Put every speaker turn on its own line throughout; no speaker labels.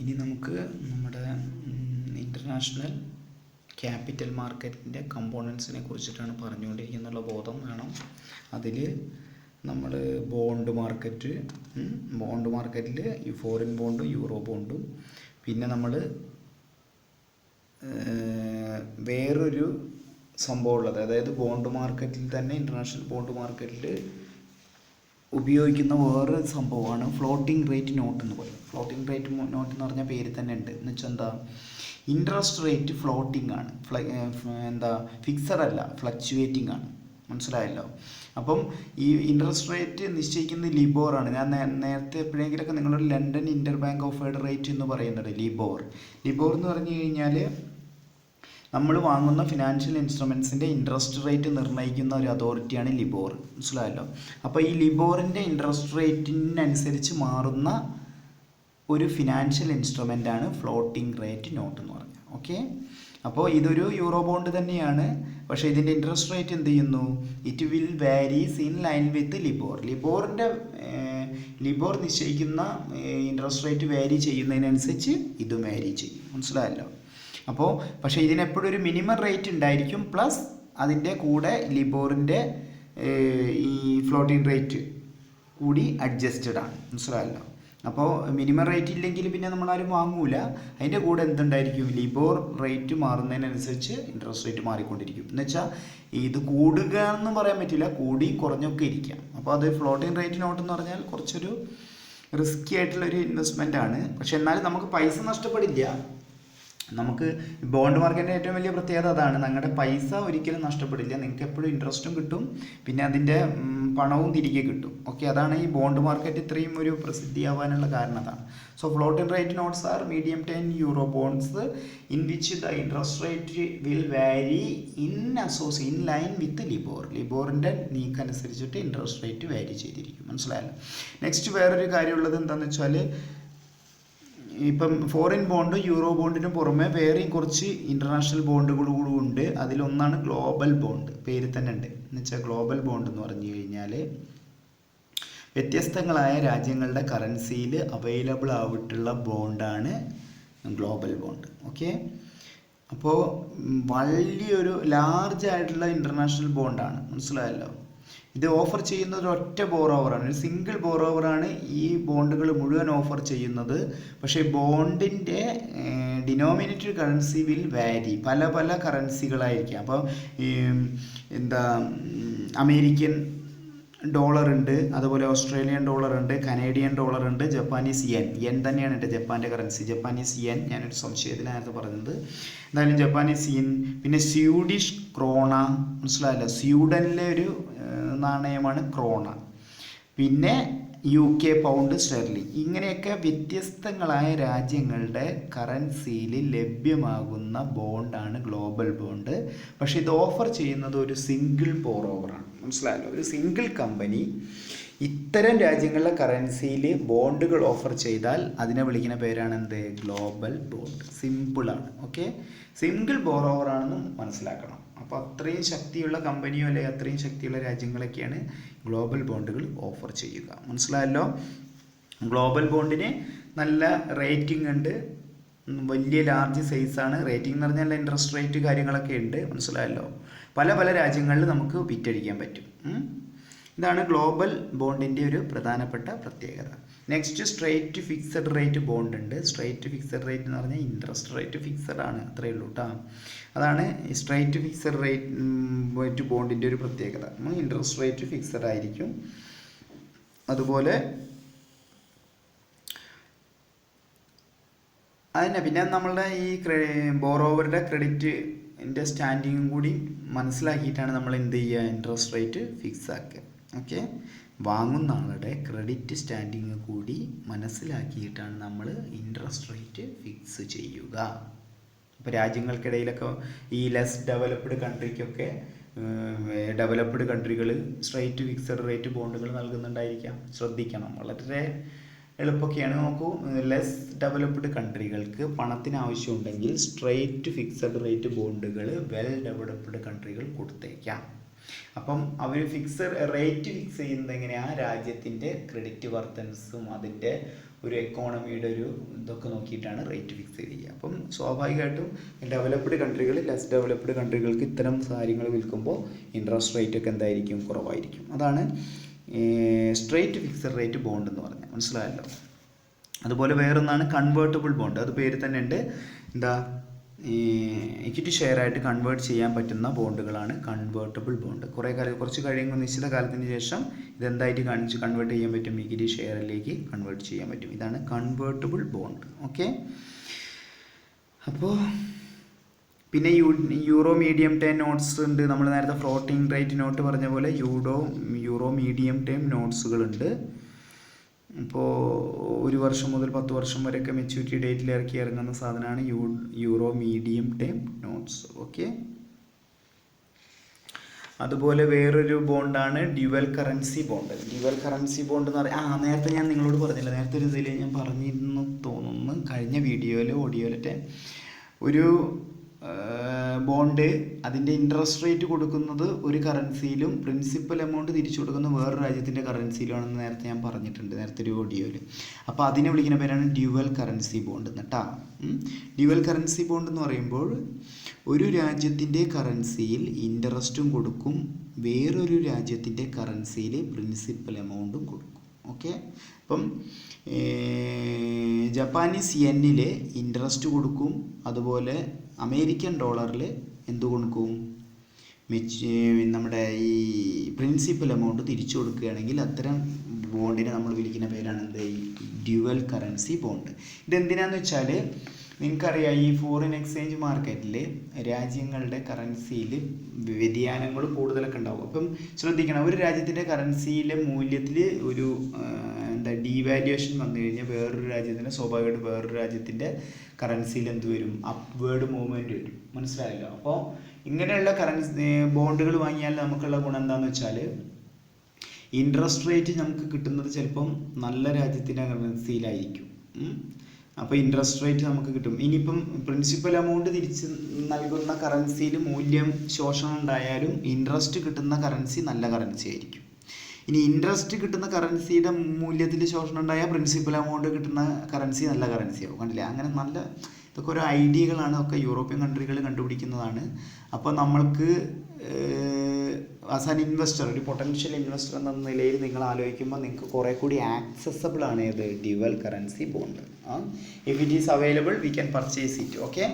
ഇനി നമുക്ക് നമ്മുടെ ഇൻ്റർനാഷണൽ ക്യാപിറ്റൽ മാർക്കറ്റിൻ്റെ കമ്പോണൻസിനെ കുറിച്ചിട്ടാണ് പറഞ്ഞുകൊണ്ടിരിക്കുന്നുള്ള ബോധം വേണം. അതിൽ നമ്മൾ ബോണ്ട് മാർക്കറ്റിൽ ഈ ഫോറിൻ ബോണ്ടും യൂറോ ബോണ്ടും, പിന്നെ നമ്മൾ വേറൊരു സംഭവമുള്ളത്, അതായത് ബോണ്ട് മാർക്കറ്റിൽ തന്നെ ഇൻ്റർനാഷണൽ ബോണ്ട് മാർക്കറ്റിൽ ഉപയോഗിക്കുന്ന വേറൊരു സംഭവമാണ് ഫ്ലോട്ടിംഗ് റേറ്റ് നോട്ട് എന്ന് പറയും. ഫ്ലോട്ടിംഗ് റേറ്റ് നോട്ട് എന്ന് പറഞ്ഞാൽ പേര് തന്നെ ഉണ്ട്. എന്ന് വെച്ചാൽ എന്താ, ഇൻട്രസ്റ്റ് റേറ്റ് ഫ്ലോട്ടിംഗ് ആണ്, ഫിക്സഡ് അല്ല, ഫ്ലക്ച്വേറ്റിംഗ് ആണ്. മനസ്സിലായല്ലോ? അപ്പം ഈ ഇൻട്രസ്റ്റ് റേറ്റ് നിശ്ചയിക്കുന്നത് ലിബോറാണ്. ഞാൻ നേരത്തെ എപ്പോഴെങ്കിലൊക്കെ നിങ്ങളൊരു ലണ്ടൻ ഇൻ്റർ ബാങ്ക് ഓഫേർഡ് റേറ്റ് എന്ന് പറയുന്നുണ്ട്, ലിബോർ എന്ന് പറഞ്ഞു കഴിഞ്ഞാൽ നമ്മൾ വാങ്ങുന്ന ഫിനാൻഷ്യൽ ഇൻസ്ട്രുമെൻസിൻ്റെ ഇൻട്രസ്റ്റ് റേറ്റ് നിർണ്ണയിക്കുന്ന ഒരു അതോറിറ്റിയാണ് ലിബോർ. മനസ്സിലായല്ലോ? അപ്പോൾ ഈ ലിബോറിൻ്റെ ഇൻട്രസ്റ്റ് റേറ്റിനനുസരിച്ച് മാറുന്ന ഒരു ഫിനാൻഷ്യൽ ഇൻസ്ട്രുമെൻ്റാണ് ഫ്ലോട്ടിംഗ് റേറ്റ് നോട്ട് എന്ന് പറഞ്ഞാൽ. ഓക്കെ, അപ്പോൾ ഇതൊരു യൂറോ ബോണ്ട് തന്നെയാണ്. പക്ഷേ ഇതിൻ്റെ ഇൻട്രസ്റ്റ് റേറ്റ് എന്ത് ചെയ്യുന്നു? It will varies in line with LIBOR നിശ്ചയിക്കുന്ന ഇൻട്രസ്റ്റ് റേറ്റ് വാരി ചെയ്യുന്നതിനനുസരിച്ച് ഇതും വാരി ചെയ്യും. മനസ്സിലായല്ലോ? അപ്പോൾ പക്ഷേ ഇതിനെപ്പോഴും ഒരു മിനിമം റേറ്റ് ഉണ്ടായിരിക്കും, പ്ലസ് അതിൻ്റെ കൂടെ ലിബോറിൻ്റെ ഈ ഫ്ലോട്ടിംഗ് റേറ്റ് കൂടി അഡ്ജസ്റ്റഡ് ആണ്. മനസ്സിലായല്ലോ? അപ്പോൾ മിനിമം റേറ്റ് ഇല്ലെങ്കിൽ പിന്നെ നമ്മളാരും വാങ്ങൂല. അതിൻ്റെ കൂടെ എന്തുണ്ടായിരിക്കും? ലിബോർ റേറ്റ് മാറുന്നതിനനുസരിച്ച് ഇൻട്രസ്റ്റ് റേറ്റ് മാറിക്കൊണ്ടിരിക്കും. എന്ന് വെച്ചാൽ ഇത് കൂടുക എന്നും പറയാൻ പറ്റില്ല, കൂടി കുറഞ്ഞൊക്കെ ഇരിക്കാം. അപ്പോൾ അത് ഫ്ലോട്ടിംഗ് റേറ്റ് നോട്ട് എന്ന് പറഞ്ഞാൽ കുറച്ചൊരു റിസ്ക്കി ആയിട്ടുള്ളൊരു ഇൻവെസ്റ്റ്മെൻ്റ് ആണ്. പക്ഷെ എന്നാലും നമുക്ക് പൈസ നഷ്ടപ്പെടില്ല. നമുക്ക് ബോണ്ട് മാർക്കറ്റിൻ്റെ ഏറ്റവും വലിയ പ്രത്യേകത അതാണ്, നിങ്ങളുടെ പൈസ ഒരിക്കലും നഷ്ടപ്പെടില്ല. നിങ്ങൾക്ക് എപ്പോഴും ഇൻട്രസ്റ്റും കിട്ടും, പിന്നെ അതിൻ്റെ പണവും തിരികെ കിട്ടും. ഓക്കെ, അതാണ് ഈ ബോണ്ട് മാർക്കറ്റ് ഇത്രയും ഒരു പ്രസിദ്ധിയാവാനുള്ള കാരണം അതാണ്. So floating rate notes are medium time euro bonds in which the interest rate will vary in line with ലിബോറിൻ്റെ നീക്കനുസരിച്ചിട്ട് ഇൻട്രസ്റ്റ് റേറ്റ് വാരി ചെയ്തിരിക്കും. മനസ്സിലായല്ലോ? നെക്സ്റ്റ് വേറൊരു കാര്യമുള്ളത് എന്താണെന്ന് വെച്ചാൽ, ഇപ്പം ഫോറിൻ ബോണ്ട് യൂറോ ബോണ്ടിന് പുറമെ വേറെയും കുറച്ച് ഇൻ്റർനാഷണൽ ബോണ്ടുകൾ കൂടി ഉണ്ട്. അതിലൊന്നാണ് ഗ്ലോബൽ ബോണ്ട്. പേര് തന്നെ ഉണ്ട്. എന്ന് വെച്ചാൽ ഗ്ലോബൽ ബോണ്ട് എന്ന് പറഞ്ഞു കഴിഞ്ഞാൽ വ്യത്യസ്തങ്ങളായ രാജ്യങ്ങളുടെ കറൻസിയിൽ അവൈലബിൾ ആയിട്ടുള്ള ബോണ്ടാണ് ഗ്ലോബൽ ബോണ്ട്. ഓക്കെ, അപ്പോൾ വലിയൊരു ലാർജ് ആയിട്ടുള്ള ഇൻ്റർനാഷണൽ ബോണ്ടാണ്. മനസ്സിലായല്ലോ? ഇത് ഓഫർ ചെയ്യുന്നത് ഒറ്റ ബോറോവറാണ്, ഒരു സിംഗിൾ ബോറോവറാണ് ഈ ബോണ്ടുകൾ മുഴുവൻ ഓഫർ ചെയ്യുന്നത്. പക്ഷേ ബോണ്ടിൻ്റെ ഡിനോമിനേറ്റഡ് കറൻസി വിൽ വാരി, പല കറൻസികളായിരിക്കാം. അപ്പോൾ അമേരിക്കൻ ഡോളർ ഉണ്ട്, അതുപോലെ ഓസ്ട്രേലിയൻ ഡോളർ ഉണ്ട്, കനേഡിയൻ ഡോളർ ഉണ്ട്, ജപ്പാനീസ് യെൻ തന്നെയാണ് എൻ്റെ ജപ്പാൻ്റെ കറൻസി, ജപ്പാനീസ് യെൻ. ഞാനൊരു സംശയത്തിലായിരുന്നു പറഞ്ഞത്. എന്തായാലും ജപ്പാനീസ് യെൻ, പിന്നെ സ്വീഡിഷ് ക്രോണ. മനസ്സിലായല്ലോ? സ്വീഡനിലെ ഒരു നാണയമാണ് ക്രോണ. പിന്നെ UK പൗണ്ട് സ്റ്റെർലിംഗ്. ഇങ്ങനെയൊക്കെ വ്യത്യസ്തങ്ങളായ രാജ്യങ്ങളുടെ കറൻസിയിൽ ലഭ്യമാകുന്ന ബോണ്ടാണ് ഗ്ലോബൽ ബോണ്ട്. പക്ഷേ ഇത് ഓഫർ ചെയ്യുന്നത് ഒരു സിംഗിൾ ബോറോവറാണ്. മനസ്സിലായല്ലോ? ഒരു സിംഗിൾ കമ്പനി ഇത്തരം രാജ്യങ്ങളുടെ കറൻസിയിൽ ബോണ്ടുകൾ ഓഫർ ചെയ്താൽ അതിനെ വിളിക്കുന്ന പേരാണ് എന്ത്? Global bond. സിമ്പിളാണ്. ഓക്കെ, സിംഗിൾ ബോറോവറാണെന്നും മനസ്സിലാക്കണം. അപ്പോൾ അത്രയും ശക്തിയുള്ള കമ്പനിയോ അല്ലെങ്കിൽ അത്രയും ശക്തിയുള്ള രാജ്യങ്ങളൊക്കെയാണ് ഗ്ലോബൽ ബോണ്ടുകൾ ഓഫർ ചെയ്യുക. മനസ്സിലായല്ലോ? ഗ്ലോബൽ ബോണ്ടിന് നല്ല റേറ്റിംഗ് ഉണ്ട്, വലിയ ലാർജ് സൈസാണ്. റേറ്റിംഗ് എന്ന് പറഞ്ഞാൽ ഇൻട്രസ്റ്റ് റേറ്റ് കാര്യങ്ങളൊക്കെ ഉണ്ട്. മനസ്സിലായല്ലോ? പല രാജ്യങ്ങളിൽ നമുക്ക് വിറ്റഴിക്കാൻ പറ്റും. ഇതാണ് ഗ്ലോബൽ ബോണ്ടിൻ്റെ ഒരു പ്രധാനപ്പെട്ട പ്രത്യേകത. Next straight fixed rate bond ഉണ്ട്. സ്ട്രേറ്റ് ഫിക്സഡ് റേറ്റ് എന്ന് പറഞ്ഞാൽ ഇൻട്രസ്റ്റ് റേറ്റ് ഫിക്സഡ് ആണ്, അത്രയേ ഉള്ളൂ കേട്ടോ. അതാണ് സ്ട്രേറ്റ് ഫിക്സഡ് റേറ്റ് ബോണ്ടിൻ്റെ ഒരു പ്രത്യേകത. ഇൻട്രസ്റ്റ് റേറ്റ് ഫിക്സഡ് ആയിരിക്കും. അതുപോലെ പിന്നെ നമ്മളുടെ ഈ ബോറോവറുടെ ക്രെഡിറ്റിൻ്റെ സ്റ്റാൻഡിങ്ങും കൂടി മനസ്സിലാക്കിയിട്ടാണ് നമ്മൾ എന്ത് ചെയ്യുക? ഇൻട്രസ്റ്റ് റേറ്റ് ഫിക്സ് ആക്കുക. ഓക്കെ, വാങ്ങുന്ന ആളുടെ ക്രെഡിറ്റ് സ്റ്റാൻഡിങ് കൂടി മനസ്സിലാക്കിയിട്ടാണ് നമ്മൾ ഇൻട്രസ്റ്റ് റേറ്റ് ഫിക്സ് ചെയ്യുക. ഇപ്പോൾ രാജ്യങ്ങൾക്കിടയിലൊക്കെ ഈ ലെസ് ഡെവലപ്ഡ് കൺട്രിക്കൊക്കെ ഡെവലപ്ഡ് കൺട്രികൾ സ്ട്രേറ്റ് ഫിക്സഡ് റേറ്റ് ബോണ്ടുകൾ നൽകുന്നുണ്ടായിരിക്കാം. ശ്രദ്ധിക്കണം, വളരെ എളുപ്പമൊക്കെയാണ്. നോക്കൂ, ലെസ് ഡെവലപ്ഡ് കൺട്രികൾക്ക് പണത്തിന് ആവശ്യമുണ്ടെങ്കിൽ സ്ട്രേറ്റ് ഫിക്സഡ് റേറ്റ് ബോണ്ടുകൾ വെൽ ഡെവലപ്ഡ് കൺട്രികൾ കൊടുത്തേക്കാം. അപ്പം അവർ റേറ്റ് ഫിക്സ് ചെയ്യുന്നത് എങ്ങനെയാണ്? ആ രാജ്യത്തിൻ്റെ ക്രെഡിറ്റ് വർത്തൻസും അതിൻ്റെ ഒരു എക്കോണമിയുടെ ഒരു ഇതൊക്കെ നോക്കിയിട്ടാണ് റേറ്റ് ഫിക്സ് ചെയ്യുക. അപ്പം സ്വാഭാവികമായിട്ടും ഡെവലപ്ഡ് കൺട്രികൾ ലെസ് ഡെവലപ്ഡ് കൺട്രികൾക്ക് ഇത്തരം കാര്യങ്ങൾ വിൽക്കുമ്പോൾ ഇൻട്രസ്റ്റ് റേറ്റ് ഒക്കെ എന്തായിരിക്കും, കുറവായിരിക്കും. അതാണ് സ്ട്രേറ്റ് ഫിക്സഡ് റേറ്റ് ബോണ്ട് എന്ന് പറഞ്ഞാൽ. മനസ്സിലായല്ലോ. അതുപോലെ വേറൊന്നാണ് കൺവേർട്ടബിൾ ബോണ്ട്. അത് പേര് തന്നെ ഉണ്ട്. എന്താ, ഇക്വിറ്റി ഷെയർ ആയിട്ട് കൺവേർട്ട് ചെയ്യാൻ പറ്റുന്ന ബോണ്ടുകളാണ് കൺവേർട്ടബിൾ ബോണ്ട്. കുറച്ച് കഴിയുമ്പോൾ നിശ്ചിത കാലത്തിന് ശേഷം ഇതെന്തായിട്ട് കൺവേർട്ട് ചെയ്യാൻ പറ്റും, ഇക്വിറ്റി ഷെയറിലേക്ക് കൺവേർട്ട് ചെയ്യാൻ പറ്റും. ഇതാണ് കൺവേർട്ടബിൾ ബോണ്ട്. ഓക്കെ. അപ്പോൾ പിന്നെ യൂറോ മീഡിയം ടേം നോട്ട്സ് ഉണ്ട്. നമ്മൾ നേരത്തെ ഫ്ലോട്ടിംഗ് റേറ്റ് നോട്ട് പറഞ്ഞ പോലെ യൂറോ മീഡിയം ടേം നോട്ട്സുകളുണ്ട്. ഇപ്പോൾ 1 വർഷം മുതൽ 10 വർഷം വരെയൊക്കെ മെച്യൂരിറ്റി ഡേറ്റിൽ ഇറങ്ങുന്ന സാധനമാണ് euro medium term notes. Okay. അതുപോലെ വേറൊരു ബോണ്ടാണ് dual currency bond. Dual currency bond എന്ന് പറയാം, നേരത്തെ ഞാൻ നിങ്ങളോട് പറഞ്ഞില്ല, നേരത്തെ ഒരു ഇതിൽ ഞാൻ പറഞ്ഞിരുന്നു തോന്നുന്നു, കഴിഞ്ഞ ഓഡിയോയിലൊക്കെ ഒരു ബോണ്ട് അതിൻ്റെ ഇൻട്രസ്റ്റ് റേറ്റ് കൊടുക്കുന്നത് ഒരു കറൻസിയിലും പ്രിൻസിപ്പൽ എമൗണ്ട് തിരിച്ചു കൊടുക്കുന്നത് വേറൊരു രാജ്യത്തിൻ്റെ കറൻസിയിലാണെന്ന് നേരത്തെ ഞാൻ പറഞ്ഞിട്ടുണ്ട്, നേരത്തെ ഒരു ഓഡിയോയിൽ. അപ്പോൾ അതിനെ വിളിക്കുന്ന പേരാണ് ഡ്യുവൽ കറൻസി ബോണ്ട് എന്നിട്ടാ. ഡ്യുവൽ കറൻസി ബോണ്ട് എന്ന് പറയുമ്പോൾ ഒരു രാജ്യത്തിൻ്റെ കറൻസിയിൽ ഇൻട്രസ്റ്റും കൊടുക്കും, വേറൊരു രാജ്യത്തിൻ്റെ കറൻസിയിൽ പ്രിൻസിപ്പൽ എമൗണ്ടും കൊടുക്കും. ഓക്കെ. അപ്പം ജപ്പാനീസ് യെന്നിൽ ഇൻട്രസ്റ്റ് കൊടുക്കും, അതുപോലെ അമേരിക്കൻ ഡോളറിൽ എന്ത് കൊടുക്കും, നമ്മുടെ ഈ പ്രിൻസിപ്പൽ എമൗണ്ട് തിരിച്ചു കൊടുക്കുകയാണെങ്കിൽ അത്തരം ബോണ്ടിനെ നമ്മൾ വിളിക്കുന്ന പേരാണ് എന്ത്, ഡ്യുവൽ കറൻസി ബോണ്ട്. ഇതെന്തിനാന്ന് വെച്ചാൽ നിങ്ങൾക്കറിയാം, ഈ ഫോറിൻ എക്സ്ചേഞ്ച് മാർക്കറ്റിൽ രാജ്യങ്ങളുടെ കറൻസിയിൽ വ്യതിയാനങ്ങൾ കൂടുതലൊക്കെ ഉണ്ടാവും. അപ്പം ശ്രദ്ധിക്കണം, ഒരു രാജ്യത്തിൻ്റെ കറൻസിയിലെ മൂല്യത്തിൽ ഒരു ഡീവാല്യുവേഷൻ വന്നു കഴിഞ്ഞാൽ വേറൊരു രാജ്യത്തിൻ്റെ സ്വാഭാവികമായിട്ട് വേറൊരു രാജ്യത്തിൻ്റെ കറൻസിയിൽ എന്ത് വരും, അപ്വേർഡ് മൂവ്മെൻറ്റ് വരും. മനസ്സിലായല്ലോ. അപ്പോൾ ഇങ്ങനെയുള്ള ബോണ്ടുകൾ വാങ്ങിയാൽ നമുക്കുള്ള ഗുണം എന്താണെന്ന് വെച്ചാൽ ഇൻട്രസ്റ്റ് റേറ്റ് നമുക്ക് കിട്ടുന്നത് ചിലപ്പം നല്ല രാജ്യത്തിൻ്റെ കറൻസിയിലായിരിക്കും. അപ്പോൾ ഇൻട്രസ്റ്റ് റേറ്റ് നമുക്ക് കിട്ടും. ഇനിയിപ്പം പ്രിൻസിപ്പൽ എമൗണ്ട് തിരിച്ച് നൽകുന്ന കറൻസിയിൽ മൂല്യം ശോഷണം ഉണ്ടായാലും ഇൻട്രസ്റ്റ് കിട്ടുന്ന കറൻസി നല്ല കറൻസി ആയിരിക്കും. ഇനി ഇൻട്രസ്റ്റ് കിട്ടുന്ന കറൻസിയുടെ മൂല്യത്തിൽ ശോഷണം ഉണ്ടായാൽ പ്രിൻസിപ്പൽ എമൗണ്ട് കിട്ടുന്ന കറൻസി നല്ല കറൻസി ആവും. കണ്ടില്ലേ, അങ്ങനെ നല്ല ഇതൊക്കെ ഓരോ ഐഡിയകളാണ്, ഒക്കെ യൂറോപ്യൻ കൺട്രികൾ കണ്ടുപിടിക്കുന്നതാണ്. അപ്പോൾ നമ്മൾക്ക് ആസ് ആൻ ഇൻവെസ്റ്റർ, ഒരു പൊട്ടൻഷ്യൽ ഇൻവെസ്റ്റർ എന്ന നിലയിൽ നിങ്ങൾ ആലോചിക്കുമ്പോൾ നിങ്ങൾക്ക് കുറേ കൂടി ആക്സസബിൾ ആണ് ഏത്, dual currency bond. If it is available we can purchase it. Okay.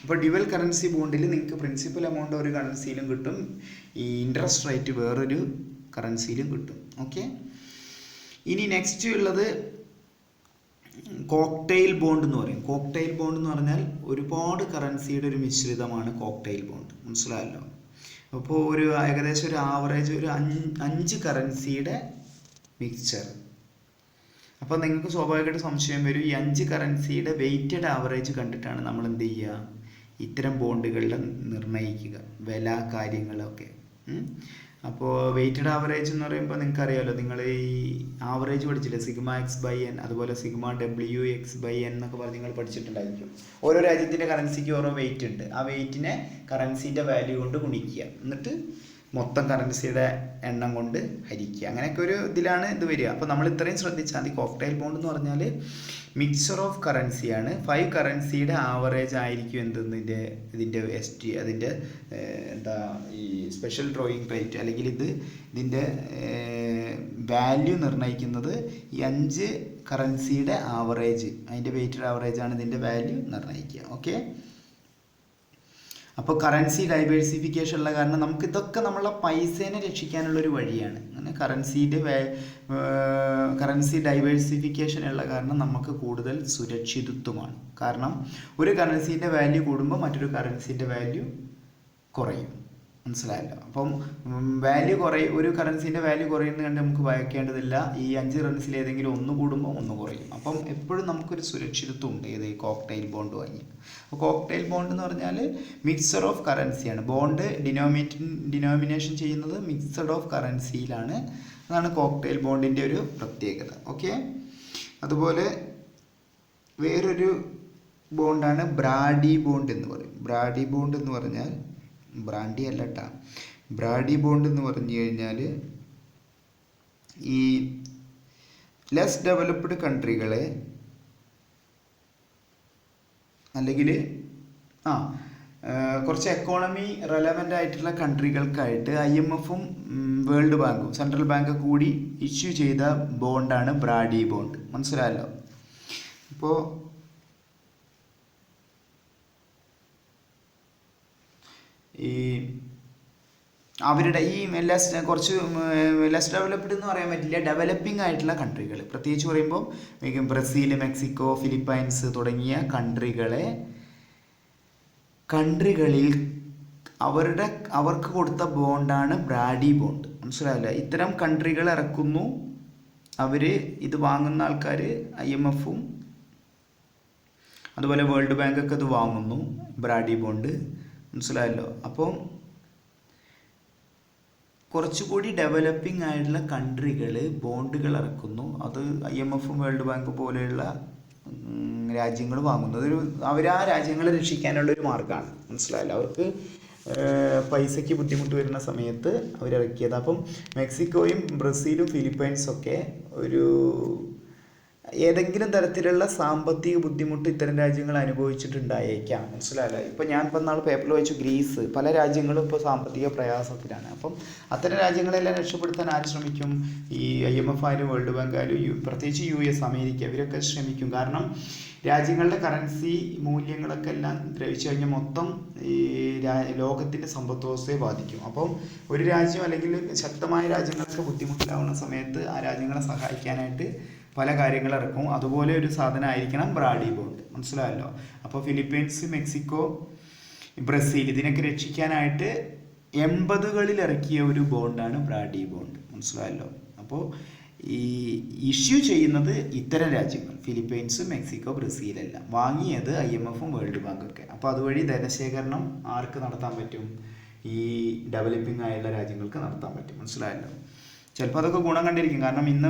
അപ്പോൾ ഡ്യുവൽ കറൻസി ബോണ്ടിൽ നിങ്ങൾക്ക് പ്രിൻസിപ്പൽ എമൗണ്ട് ഒരു കറൻസിയിലും കിട്ടും, ഈ ഇൻട്രസ്റ്റ് റേറ്റ് വേറൊരു കറൻസിയിലും കിട്ടും. ഓക്കെ. ഇനി നെക്സ്റ്റ് ഉള്ളത് കോക്ടെയിൽ ബോണ്ട് എന്ന് പറയും. കോക്ടെയിൽ ബോണ്ട് എന്ന് പറഞ്ഞാൽ ഒരുപാട് കറൻസിയുടെ ഒരു മിശ്രിതമാണ് കോക്ടെയിൽ ബോണ്ട്. മനസ്സിലായല്ലോ. അപ്പോൾ ഏകദേശം ഒരു ആവറേജ് ഒരു 5 കറൻസിയുടെ മിക്സ്ചർ. അപ്പോൾ നിങ്ങൾക്ക് സ്വാഭാവികമായിട്ട് സംശയം വരും, ഈ 5 കറൻസിയുടെ വെയ്റ്റഡ് ആവറേജ് കണ്ടിട്ടാണ് നമ്മൾ എന്ത് ചെയ്യുക, ഇത്തരം ബോണ്ടുകളുടെ നിർണ്ണയിക്കുക, വില കാര്യങ്ങളൊക്കെ. അപ്പോൾ വെയ്റ്റഡ് ആവറേജ് എന്ന് പറയുമ്പോൾ നിങ്ങൾക്കറിയാമല്ലോ, നിങ്ങൾ ഈ ആവറേജ് പഠിച്ചില്ലേ, സിഗ്മ എക്സ് ബൈ എൻ, അതുപോലെ sigma W X by N എന്നൊക്കെ പറഞ്ഞ് നിങ്ങൾ പഠിച്ചിട്ടുണ്ടായിരിക്കും. ഓരോ രാജ്യത്തിൻ്റെ കറൻസിക്ക് ഓരോ വെയിറ്റ് ഉണ്ട്. ആ വെയിറ്റിനെ കറൻസിൻ്റെ വാല്യൂ കൊണ്ട് ഗുണിക്കുക, എന്നിട്ട് മൊത്തം കറൻസിയുടെ എണ്ണം കൊണ്ട് ഹരിക്കുക. അങ്ങനെയൊക്കെ ഒരു ഇതിലാണ് ഇത് വരിക. അപ്പോൾ നമ്മൾ ഇത്രയും ശ്രദ്ധിച്ചാൽ മതി. കോക്ടെയിൽ ബോണ്ട് എന്ന് പറഞ്ഞാൽ മിക്സർ ഓഫ് കറൻസിയാണ്. 5 കറൻസിയുടെ ആവറേജ് ആയിരിക്കും ഇതിൻ്റെ അതിൻ്റെ എന്താ ഈ സ്പെഷ്യൽ ഡ്രോയിങ് റേറ്റ്, അല്ലെങ്കിൽ ഇതിൻ്റെ വാല്യൂ നിർണ്ണയിക്കുന്നത് ഈ 5 കറൻസിയുടെ ആവറേജ്, അതിൻ്റെ വെയ്റ്റഡ് ആവറേജ് ആണ് ഇതിൻ്റെ വാല്യൂ നിർണ്ണയിക്കുക. ഓക്കെ. അപ്പോൾ കറൻസി ഡൈവേഴ്സിഫിക്കേഷൻ ഉള്ള കാരണം നമുക്ക് ഇതൊക്കെ നമ്മളെ പൈസേനെ രക്ഷിക്കാനുള്ളൊരു വഴിയാണ്. അങ്ങനെ കറൻസി ഡൈവേഴ്സിഫിക്കേഷൻ ഉള്ള കാരണം നമുക്ക് കൂടുതൽ സുരക്ഷിതത്വമാണ്. കാരണം ഒരു കറൻസീൻ്റെ വാല്യൂ കൂടുമ്പോൾ മറ്റൊരു കറൻസീൻ്റെ വാല്യൂ കുറയും. മനസ്സിലായല്ലോ. അപ്പം ഒരു കറൻസീൻ്റെ വാല്യൂ കുറയുന്നത് കണ്ട് നമുക്ക് ഭയക്കേണ്ടതില്ല. ഈ 5 കറൻസിയിൽ ഏതെങ്കിലും ഒന്ന് കൂടുമ്പോൾ ഒന്ന് കുറയും. അപ്പം എപ്പോഴും നമുക്കൊരു സുരക്ഷിതത്വം ഉണ്ട് ഏത് കോക്ടെയിൽ ബോണ്ട് വാങ്ങി. അപ്പോൾ കോക്ടെയിൽ ബോണ്ട് എന്ന് പറഞ്ഞാൽ മിക്സർ ഓഫ് കറൻസിയാണ്. ബോണ്ട് ഡിനോമിനേഷൻ ചെയ്യുന്നത് മിക്സഡ് ഓഫ് കറൻസിയിലാണ്. അതാണ് കോക്ടെയിൽ ബോണ്ടിൻ്റെ ഒരു പ്രത്യേകത. ഓക്കെ. അതുപോലെ വേറൊരു ബോണ്ടാണ് ബ്രാഡി ബോണ്ട് എന്ന് പറയും. ബ്രാഡി ബോണ്ട് എന്ന് പറഞ്ഞാൽ ബ്രാൻഡി അല്ല കേട്ടോ. ബ്രാഡി ബോണ്ട് എന്ന് പറഞ്ഞു കഴിഞ്ഞാൽ ഈ ലെസ് ഡെവലപ്ഡ് കൺട്രികളെ അല്ലെങ്കിൽ കുറച്ച് എക്കോണമി റെലവൻ്റ് ആയിട്ടുള്ള കൺട്രികൾക്കായിട്ട് IMFും വേൾഡ് ബാങ്കും സെൻട്രൽ ബാങ്ക് കൂടി ഇഷ്യൂ ചെയ്ത ബോണ്ടാണ് ബ്രാഡി ബോണ്ട്. മനസ്സിലായല്ലോ? ഇപ്പോൾ ഈ അവരുടെ ഈ കുറച്ച് ലെസ് ഡെവലപ്ഡ് എന്ന് പറയാൻ പറ്റില്ല, ഡെവലപ്പിംഗ് ആയിട്ടുള്ള കൺട്രികൾ, പ്രത്യേകിച്ച് പറയുമ്പോൾ ബ്രസീൽ, മെക്സിക്കോ, ഫിലിപ്പൈൻസ് തുടങ്ങിയ കൺട്രികളിൽ അവർക്ക് കൊടുത്ത ബോണ്ടാണ് ബ്രാഡി ബോണ്ട്. മനസ്സിലായില്ല? ഇത്തരം കൺട്രികൾ ഇറക്കുന്നു, അവർ ഇത് വാങ്ങുന്ന ആൾക്കാർ IMFും അതുപോലെ വേൾഡ് ബാങ്കൊക്കെ ഇത് വാങ്ങുന്നു, ബ്രാഡി ബോണ്ട്. മനസ്സിലായല്ലോ? അപ്പം കുറച്ചുകൂടി ഡെവലപ്പിംഗ് ആയിട്ടുള്ള കൺട്രികൾ ബോണ്ടുകൾ ഇറക്കുന്നു, അത് IMFും വേൾഡ് ബാങ്ക് പോലെയുള്ള രാജ്യങ്ങൾ വാങ്ങുന്നു. അവർ ആ രാജ്യങ്ങളെ രക്ഷിക്കാനുള്ളൊരു മാർഗ്ഗമാണ്. മനസ്സിലായല്ലോ? അവർക്ക് പൈസയ്ക്ക് ബുദ്ധിമുട്ട് വരുന്ന സമയത്ത് അവരിറക്കിയത്. അപ്പം മെക്സിക്കോയും ബ്രസീലും ഫിലിപ്പൈൻസൊക്കെ ഏതെങ്കിലും തരത്തിലുള്ള സാമ്പത്തിക ബുദ്ധിമുട്ട് ഇത്തരം രാജ്യങ്ങൾ അനുഭവിച്ചിട്ടുണ്ടായേക്കാം. മനസ്സിലായല്ലോ? ഇപ്പോൾ ഞാൻ നാൾ പേപ്പറിൽ വായിച്ചു, ഗ്രീസ്, പല രാജ്യങ്ങളും ഇപ്പോൾ സാമ്പത്തിക പ്രയാസത്തിലാണ്. അപ്പം അത്തരം രാജ്യങ്ങളെല്ലാം രക്ഷപ്പെടുത്താൻ ആര് ശ്രമിക്കും? ഈ IMF ആയാലും വേൾഡ് ബാങ്ക് ആയാലും പ്രത്യേകിച്ച് US, അമേരിക്ക, ഇവരൊക്കെ ശ്രമിക്കും. കാരണം രാജ്യങ്ങളുടെ കറൻസി മൂല്യങ്ങളൊക്കെ എല്ലാം ദ്രവിച്ചു കഴിഞ്ഞാൽ മൊത്തം ഈ ലോകത്തിൻ്റെ സമ്പദ് വ്യവസ്ഥയെ ബാധിക്കും. അപ്പം ഒരു രാജ്യം അല്ലെങ്കിൽ ശക്തമായ രാജ്യങ്ങളൊക്കെ ബുദ്ധിമുട്ടിലാവുന്ന സമയത്ത് ആ രാജ്യങ്ങളെ സഹായിക്കാനായിട്ട് പല കാര്യങ്ങൾ ഇറക്കും. അതുപോലെ ഒരു സാധനമായിരിക്കണം ബ്രാഡി ബോണ്ട്. മനസ്സിലായല്ലോ? അപ്പോൾ ഫിലിപ്പീൻസ്, മെക്സിക്കോ, ബ്രസീൽ ഇതിനൊക്കെ രക്ഷിക്കാനായിട്ട് 80കളിൽ ഇറക്കിയ ഒരു ബോണ്ടാണ് ബ്രാഡി ബോണ്ട്. മനസ്സിലായല്ലോ? അപ്പോൾ ഈ ഇഷ്യൂ ചെയ്യുന്നത് ഇത്തരം രാജ്യങ്ങൾ, ഫിലിപ്പൈൻസ്, മെക്സിക്കോ, ബ്രസീലെല്ലാം വാങ്ങിയത് IMFും വേൾഡ് ബാങ്കൊക്കെ. അപ്പോൾ അതുവഴി ധനശേഖരണം ആർക്ക് നടത്താൻ പറ്റും? ഈ ഡെവലപ്പിംഗ് ആയുള്ള രാജ്യങ്ങൾക്ക് നടത്താൻ പറ്റും. മനസ്സിലായല്ലോ? ചിലപ്പോൾ അതൊക്കെ ഗുണം കണ്ടിരിക്കും. കാരണം ഇന്ന്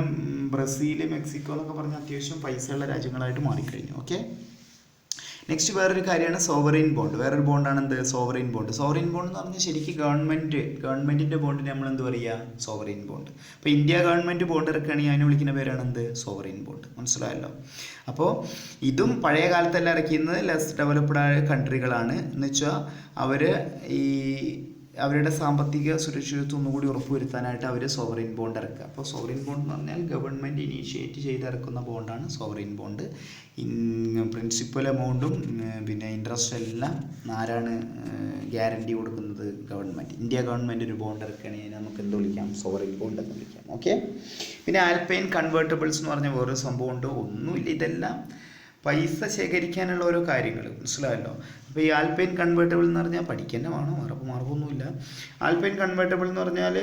ബ്രസീൽ, മെക്സിക്കോ എന്നൊക്കെ പറഞ്ഞാൽ അത്യാവശ്യം പൈസയുള്ള രാജ്യങ്ങളായിട്ട് മാറിക്കഴിഞ്ഞു. ഓക്കെ, നെക്സ്റ്റ് വേറൊരു കാര്യമാണ് സോവറിൻ ബോണ്ട്. വേറൊരു ബോണ്ടാണ് എന്ത്? Sovereign bond. സോവറിൻ ബോണ്ട് എന്ന് പറഞ്ഞാൽ ശരിക്കും ഗവൺമെൻറ്റിൻ്റെ ബോണ്ടിന് നമ്മൾ എന്ത് പറയുക? Sovereign bond. അപ്പോൾ ഇന്ത്യ ഗവൺമെൻറ് ബോണ്ട് ഇറക്കുകയാണെങ്കിൽ അതിനെ വിളിക്കുന്ന പേരാണ് എന്ത്? Sovereign bond. മനസ്സിലായല്ലോ? അപ്പോൾ ഇതും പഴയ കാലത്തെല്ലാം ഇറക്കിയിരുന്നത് ലെസ് ഡെവലപ്ഡ് ആയ കൺട്രികളാണ്. എന്ന് വെച്ചാൽ അവർ അവരുടെ സാമ്പത്തിക സുരക്ഷിതത്വം ഒന്നുകൂടി ഉറപ്പുവരുത്താനായിട്ട് അവർ സോവറിൻ ബോണ്ട് ഇറക്കുക. അപ്പോൾ സോവറിൻ ബോണ്ട് എന്ന് പറഞ്ഞാൽ ഗവൺമെൻറ് ഇനീഷ്യേറ്റ് ചെയ്തിറക്കുന്ന ബോണ്ടാണ് സോവറിൻ ബോണ്ട്. പ്രിൻസിപ്പൽ എമൗണ്ടും പിന്നെ ഇൻട്രസ്റ്റ് എല്ലാം ആരാണ് ഗ്യാരണ്ടി കൊടുക്കുന്നത്? ഗവൺമെൻറ്. ഇന്ത്യ ഗവൺമെൻറ് ഒരു ബോണ്ട് ഇറക്കുകയാണെങ്കിൽ നമുക്ക് എന്ത് വിളിക്കാം? സോവറിൻ ബോണ്ട് എന്ന് വിളിക്കാം. ഓക്കെ, പിന്നെ ആൽപൈൻ കൺവേർട്ടബിൾസ് എന്ന് പറഞ്ഞ വേറൊരു സംഭവമുണ്ട്. ഒന്നുമില്ല, ഇതെല്ലാം പൈസ ശേഖരിക്കാനുള്ള ഓരോ കാര്യങ്ങൾ. മനസ്സിലായല്ലോ? അപ്പോൾ ഈ ആൽപൈൻ കൺവേർട്ടബിൾ എന്ന് പറഞ്ഞാൽ പഠിക്കുന്ന വേണം, മറവൊന്നുമില്ല. ആൽപൈൻ കൺവേർട്ടബിൾ എന്ന് പറഞ്ഞാൽ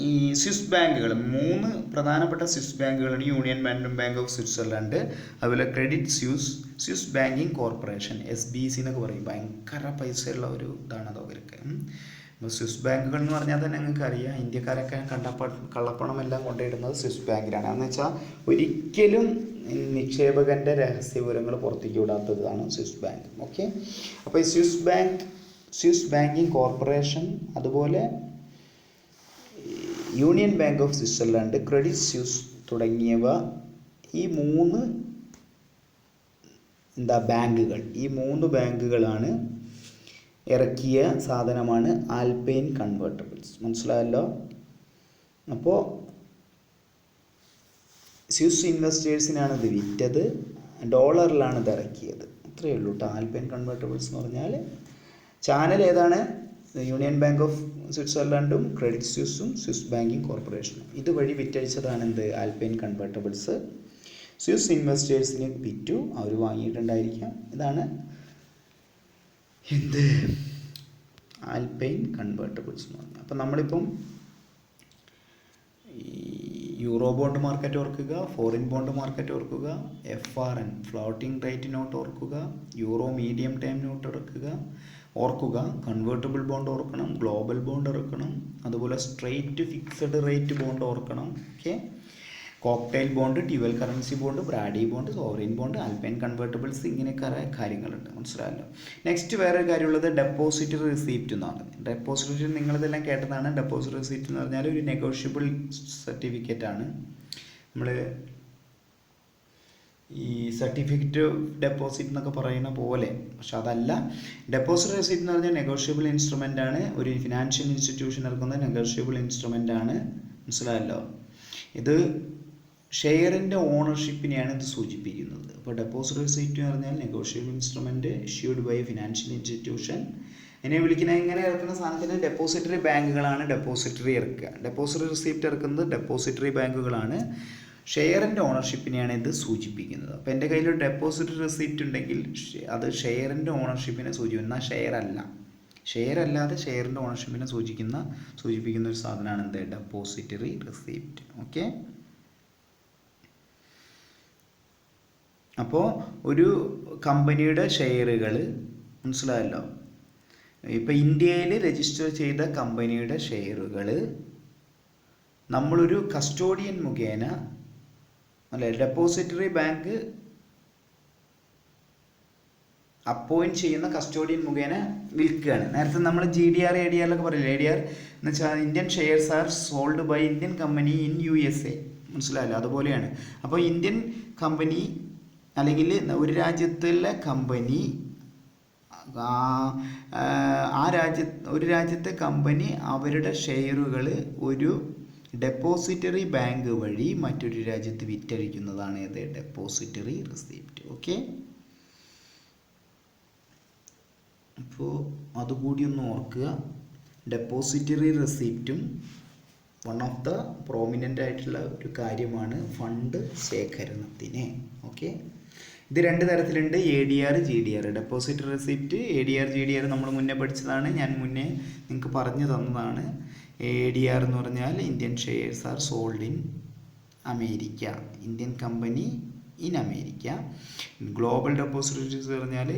ഈ സ്വിസ് ബാങ്കുകൾ, 3 പ്രധാനപ്പെട്ട സ്വിസ് ബാങ്കുകളാണ് യൂണിയൻ ബാങ്ക് ഓഫ് സ്വിറ്റ്സർലൻഡ്, അതുപോലെ credit Swiss banking corporation, SBC എന്നൊക്കെ പറയും. ഭയങ്കര പൈസയുള്ള ഒരു ഇതാണ് അതൊക്കെ. ഇപ്പോൾ സ്വിസ് ബാങ്കുകൾ എന്ന് പറഞ്ഞാൽ തന്നെ നിങ്ങൾക്ക് അറിയാം, ഇന്ത്യക്കാരൊക്കെ കള്ളപ്പണമെല്ലാം കൊണ്ടുവരുന്നത് സ്വിസ് ബാങ്കിലാണ്. എന്ന് വെച്ചാൽ ഒരിക്കലും നിക്ഷേപകൻ്റെ രഹസ്യവിവരങ്ങൾ പുറത്തേക്ക് വിടാത്തതാണ് സ്വിസ് ബാങ്ക്. ഓക്കെ, അപ്പോൾ ഈ സ്വിസ് ബാങ്കിങ് കോർപ്പറേഷൻ, അതുപോലെ union bank of Switzerland, credit Swiss തുടങ്ങിയവ, ഈ 3 ബാങ്കുകൾ, ഈ 3 ബാങ്കുകളാണ് ഇറക്കിയ സാധനമാണ് ആൽപൈൻ കൺവേർട്ടബിൾസ്. മനസ്സിലായല്ലോ? അപ്പോൾ സ്വിസ് ഇൻവെസ്റ്റേഴ്സിനാണ് ഇത് വിറ്റത്, ഡോളറിലാണ് ഇത് ഇറക്കിയത്. അത്രയേ ഉള്ളൂ കേട്ടോ. ആൽപൈൻ കൺവേർട്ടബിൾസ് എന്ന് പറഞ്ഞാൽ ചാനൽ ഏതാണ്? യൂണിയൻ ബാങ്ക് ഓഫ് സ്വിറ്റ്സർലൻഡും ക്രെഡിറ്റ് സ്വിസും സ്വിസ് ബാങ്കിങ് കോർപ്പറേഷനും ഇതുവഴി വിറ്റഴിച്ചതാണ് എന്ത്? ആൽപൈൻ കൺവേർട്ടബിൾസ്. സ്വിസ് ഇൻവെസ്റ്റേഴ്സിന് വിറ്റു, അവർ വാങ്ങിയിട്ടുണ്ടായിരിക്കാം. ഇതാണ് എന്ത്? ആൽപൈൻ കൺവേർട്ടബിൾസ് എന്ന് പറഞ്ഞാൽ. അപ്പം നമ്മളിപ്പം യൂറോ ബോണ്ട് മാർക്കറ്റ് ഓർക്കുക, ഫോറിൻ ബോണ്ട് മാർക്കറ്റ് ഓർക്കുക, FRN ഫ്ലോട്ടിംഗ് റേറ്റ് നോട്ട് ഓർക്കുക, യൂറോ മീഡിയം ടൈം നോട്ട് ഓർക്കുക, കൺവേർട്ടബിൾ ബോണ്ട് ഓർക്കണം, ഗ്ലോബൽ ബോണ്ട് ഓർക്കണം, അതുപോലെ സ്ട്രെയിറ്റ് ഫിക്സഡ് റേറ്റ് ബോണ്ട് ഓർക്കണം. Okay, cocktail bond, dual currency bond, Brady bond, sovereign bond, alpine convertibles, ഇങ്ങനെയൊക്കെ കാര്യങ്ങളുണ്ട്. മനസ്സിലായല്ലോ? നെക്സ്റ്റ് വേറൊരു കാര്യമുള്ളത് ഡെപ്പോസിറ്ററി റിസീപ്റ്റ് എന്നാണ്. ഡെപ്പോസിറ്ററി നിങ്ങളിതെല്ലാം കേട്ടതാണ്. ഡെപ്പോസിറ്റ് റിസീപ്റ്റ് എന്ന് പറഞ്ഞാൽ ഒരു നെഗോഷ്യബിൾ സർട്ടിഫിക്കറ്റ് ആണ്. നമ്മൾ ഈ സർട്ടിഫിക്കറ്റ് ഓഫ് ഡെപ്പോസിറ്റ് എന്നൊക്കെ പറയുന്ന പോലെ. പക്ഷെ അതല്ല. ഡെപ്പോസിറ്റ് റെസിപ്റ്റ് എന്ന് പറഞ്ഞാൽ നെഗോഷ്യബിൾ ഇൻസ്ട്രുമെൻ്റ് ആണ്. ഒരു ഫിനാൻഷ്യൽ ഇൻസ്റ്റിറ്റ്യൂഷൻ ഇറക്കുന്ന നെഗോഷ്യബിൾ ഇൻസ്ട്രുമെൻ്റ് ആണ്. മനസ്സിലായല്ലോ. ഇത് ഷെയറിൻ്റെ ഓണർഷിപ്പിനെയാണ് ഇത് സൂചിപ്പിക്കുന്നത്. അപ്പോൾ ഡെപ്പോസിറ്റ് റെസിപ്റ്റ് എന്ന് പറഞ്ഞാൽ negotiable instrument issued by financial institution. എന്നെ വിളിക്കുന്ന ഇങ്ങനെ ഇറക്കുന്ന സാധനത്തിന് ഡെപ്പോസിറ്ററി ബാങ്കുകളാണ് ഡെപ്പോസിറ്ററി ഇറക്കുക. ഡെപ്പോസിറ്റ് റെസിപ്റ്റ് ഇറക്കുന്നത് ഡെപ്പോസിറ്ററി ബാങ്കുകളാണ്. ഷെയറിൻ്റെ ഓണർഷിപ്പിനെയാണ് ഇത് സൂചിപ്പിക്കുന്നത്. അപ്പോൾ എൻ്റെ കയ്യിൽ ഒരു ഡെപ്പോസിറ്റ് റെസിപ്റ്റ് ഉണ്ടെങ്കിൽ അത് ഷെയറിൻ്റെ ഓണർഷിപ്പിനെ സൂചിപ്പിക്കും. എന്നാൽ ഷെയർ അല്ലാതെ ഷെയറിൻ്റെ ഓണർഷിപ്പിനെ സൂചിപ്പിക്കുന്ന ഒരു സാധനമാണ് എന്ത്? Depository receipt. ഓക്കെ. അപ്പോൾ ഒരു കമ്പനിയുടെ ഷെയറുകൾ, മനസ്സിലായല്ലോ, ഇപ്പോൾ ഇന്ത്യയിൽ രജിസ്റ്റർ ചെയ്ത കമ്പനിയുടെ ഷെയറുകൾ നമ്മളൊരു കസ്റ്റോഡിയൻ മുഖേന, അല്ലെ, ഡെപ്പോസിറ്ററി ബാങ്ക് അപ്പോയിൻറ്റ് ചെയ്യുന്ന കസ്റ്റോഡിയൻ മുഖേന വിൽക്കുകയാണ്. നേരത്തെ നമ്മൾ GDR ADR എന്നൊക്കെ പറയില്ലേ. ADR എന്ന് വെച്ചാൽ Indian shares are sold by Indian company in USA. മനസ്സിലായല്ലോ. അതുപോലെയാണ്. അപ്പോൾ ഇന്ത്യൻ കമ്പനി അല്ലെങ്കിൽ ഒരു രാജ്യത്തുള്ള കമ്പനി ഒരു രാജ്യത്തെ കമ്പനി അവരുടെ ഷെയറുകൾ ഒരു ഡെപ്പോസിറ്ററി ബാങ്ക് വഴി മറ്റൊരു രാജ്യത്ത് വിറ്റഴിക്കുന്നതാണ് ഏത്? Depository receipt. ഓക്കെ. അപ്പോൾ അതുകൂടി ഒന്ന് ഓർക്കുക. ഡെപ്പോസിറ്ററി റെസിപ്റ്റും വൺ ഓഫ് ദ പ്രോമിനൻ്റ് ആയിട്ടുള്ള ഒരു കാര്യമാണ് ഫണ്ട് ശേഖരണത്തിന്. ഓക്കെ. ഇത് രണ്ട് തരത്തിലുണ്ട്, ADR GDR. Deposit receipt ADR GDR നമ്മൾ മുന്നേ പഠിച്ചതാണ്. ഞാൻ മുന്നേ നിങ്ങൾക്ക് പറഞ്ഞു തന്നതാണ്. ADR എന്ന് പറഞ്ഞാൽ Indian shares are sold in America, Indian company in America. Global depositories പറഞ്ഞാൽ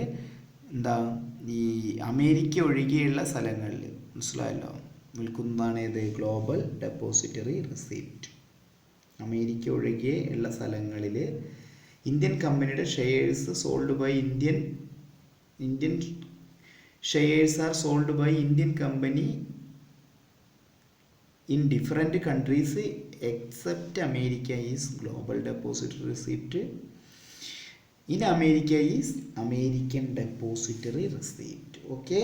എന്താ? ഈ അമേരിക്ക ഒഴികെയുള്ള സ്ഥലങ്ങളിൽ, മനസ്സിലായല്ലോ, വിൽക്കുന്നതാണ് ഏത്? Global depository receipt. അമേരിക്ക ഒഴികെ ഉള്ള സ്ഥലങ്ങളിൽ ഇന്ത്യൻ കമ്പനിയുടെ shares sold by Indian shares are sold by Indian company in different countries except America is global depository receipt. In America is American depository receipt. Okay.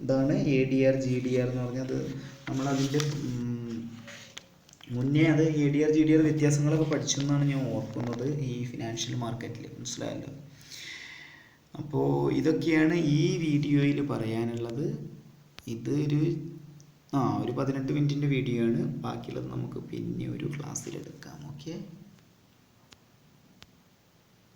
ഇതാണ് ADR GDR എന്ന് പറഞ്ഞത്. നമ്മളതിൻ്റെ മുന്നേ അത് ADR GDR വ്യത്യാസങ്ങളൊക്കെ പഠിച്ചു എന്നാണ് ഞാൻ ഓർക്കുന്നത് ഈ ഫിനാൻഷ്യൽ മാർക്കറ്റിൽ. മനസ്സിലായല്ലോ. അപ്പോൾ ഇതൊക്കെയാണ് ഈ വീഡിയോയിൽ പറയാനുള്ളത്. ഇതൊരു 18 മിനിറ്റിൻ്റെ വീഡിയോ ആണ്. ബാക്കിയുള്ളത് നമുക്ക് പിന്നെ ഒരു ക്ലാസ്സിലെടുക്കാം. ഓക്കെ.